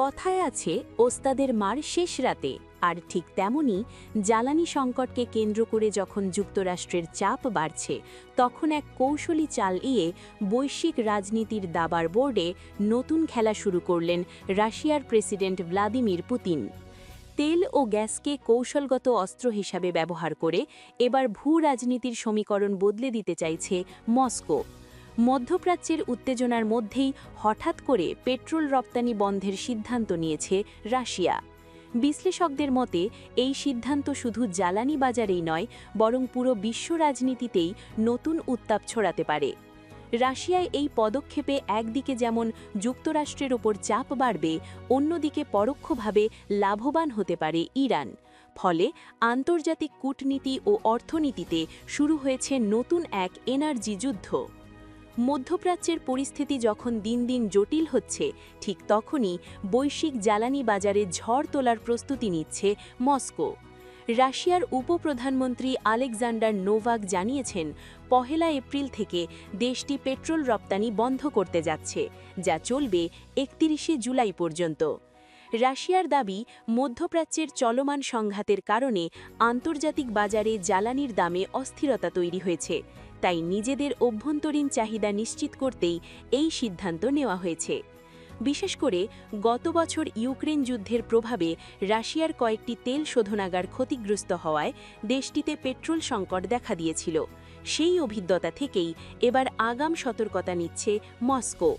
কথায় আছে ওস্তাদের মার শেষ রাতে, আর ঠিক তেমনি জ্বালানি সংকটকে কেন্দ্র করে যখন যুক্তরাষ্ট্রের চাপ বাড়ছে, তখন এক কৌশলী চাল ইয়ে বৈশ্বিক রাজনীতির দাবার বোর্ডে নতুন খেলা শুরু করলেন রাশিয়ার প্রেসিডেন্ট ভ্লাদিমির পুতিন। তেল ও গ্যাসকে কৌশলগত অস্ত্র হিসাবে ব্যবহার করে এবার ভূ রাজনীতির সমীকরণ বদলে দিতে চাইছে মস্কো। মধ্যপ্রাচ্যের উত্তেজনার মধ্যেই হঠাৎ করে পেট্রোল রপ্তানি বন্ধের সিদ্ধান্ত নিয়েছে রাশিয়া। বিশ্লেষকদের মতে এই সিদ্ধান্ত শুধু জ্বালানি বাজারেই নয়, বরং পুরো বিশ্ব রাজনীতিতেই নতুন উত্তাপ ছড়াতে পারে। রাশিয়ায় এই পদক্ষেপে একদিকে যেমন যুক্তরাষ্ট্রের ওপর চাপ বাড়বে, অন্যদিকে পরোক্ষভাবে লাভবান হতে পারে ইরান। ফলে আন্তর্জাতিক কূটনীতি ও অর্থনীতিতে শুরু হয়েছে নতুন এক এনার্জি যুদ্ধ। মধ্যপ্রাচ্যের পরিস্থিতি যখন দিন দিন জটিল হচ্ছে, ঠিক তখনই বৈশ্বিক জ্বালানি বাজারে ঝড় তোলার প্রস্তুতি নিচ্ছে মস্কো। রাশিয়ার উপপ্রধানমন্ত্রী আলেকজান্ডার নোভাক জানিয়েছেন, ১ এপ্রিল থেকে দেশটি পেট্রোল রপ্তানি বন্ধ করতে যাচ্ছে, যা চলবে ৩১ জুলাই পর্যন্ত। রাশিয়ার দাবি, মধ্যপ্রাচ্যের চলমান সংঘাতের কারণে আন্তর্জাতিক বাজারে জ্বালানির দামে অস্থিরতা তৈরি হয়েছে, তাই নিজেদের অভ্যন্তরীণ চাহিদা নিশ্চিত করতেই এই সিদ্ধান্ত নেওয়া হয়েছে। বিশেষ করে গত বছর ইউক্রেন যুদ্ধের প্রভাবে রাশিয়ার কয়েকটি তেল শোধনাগার ক্ষতিগ্রস্ত হওয়ায় দেশটিতে পেট্রোল সংকট দেখা দিয়েছিল। সেই অভিজ্ঞতা থেকেই এবার আগাম সতর্কতা নিচ্ছে মস্কো।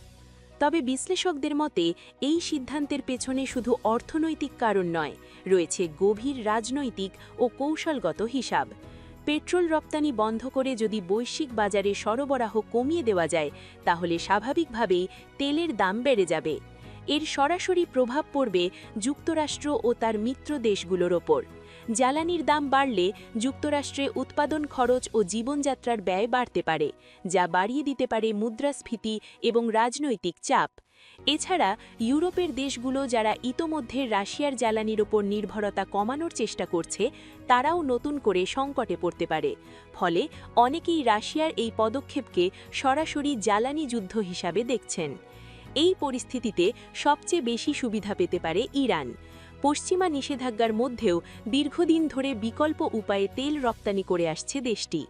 তবে বিশ্লেষকদের মতে এই সিদ্ধান্তের পেছনে শুধু অর্থনৈতিক কারণ নয়, রয়েছে গভীর রাজনৈতিক ও কৌশলগত হিসাব। পেট্রোল রপ্তানি বন্ধ করে যদি বৈশ্বিক বাজারে সরবরাহ কমিয়ে দেওয়া যায়, তাহলে স্বাভাবিকভাবেই তেলের দাম বেড়ে যাবে। এর সরাসরি প্রভাব পড়বে যুক্তরাষ্ট্র ও তার মিত্র দেশগুলোর ওপর। জ্বালানির দাম বাড়লে যুক্তরাষ্ট্রে উৎপাদন খরচ ও জীবনযাত্রার ব্যয় বাড়তে পারে, যা বাড়িয়ে দিতে পারে মুদ্রাস্ফীতি এবং রাজনৈতিক চাপ। এছাড়া ইউরোপের দেশগুলো যারা ইতোমধ্যে রাশিয়ার জ্বালানির ওপর নির্ভরতা কমানোর চেষ্টা করছে, তারাও নতুন করে সংকটে পড়তে পারে। ফলে অনেকেই রাশিয়ার এই পদক্ষেপকে সরাসরি জ্বালানি যুদ্ধ হিসাবে দেখছেন। এই পরিস্থিতিতে সবচেয়ে বেশি সুবিধা পেতে পারে ইরান। পশ্চিমা নিষেধাজ্ঞার মধ্যেও দীর্ঘদিন ধরে বিকল্প উপায়ে তেল রপ্তানি করে আসছে দেশটি।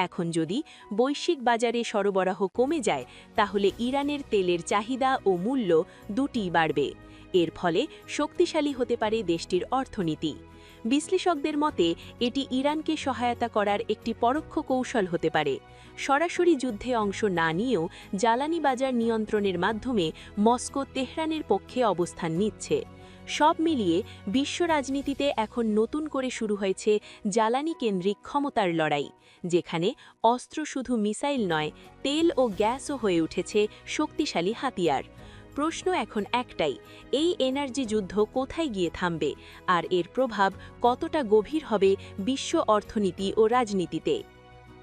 এখন যদি বৈশ্বিক বাজারে সরবরাহ কমে যায়, তাহলে ইরানের তেলের চাহিদা ও মূল্য দুটিই বাড়বে। এর ফলে শক্তিশালী হতে পারে দেশটির অর্থনীতি। বিশ্লেষকদের মতে এটি ইরানকে সহায়তা করার একটি পরোক্ষ কৌশল হতে পারে। সরাসরি যুদ্ধে অংশ না নিয়েও জ্বালানি বাজার নিয়ন্ত্রণের মাধ্যমে মস্কো তেহরানের পক্ষে অবস্থান নিচ্ছে। সব মিলিয়ে বিশ্ব রাজনীতিতে এখন নতুন করে শুরু হয়েছে জ্বালানি কেন্দ্রিক ক্ষমতার লড়াই, যেখানে অস্ত্র শুধু মিসাইল নয়, তেল ও গ্যাসও হয়ে উঠেছে শক্তিশালী হাতিয়ার। প্রশ্ন এখন একটাই, এই এনার্জি যুদ্ধ কোথায় গিয়ে থামবে, আর এর প্রভাব কতটা গভীর হবে বিশ্ব অর্থনীতি ও রাজনীতিতে?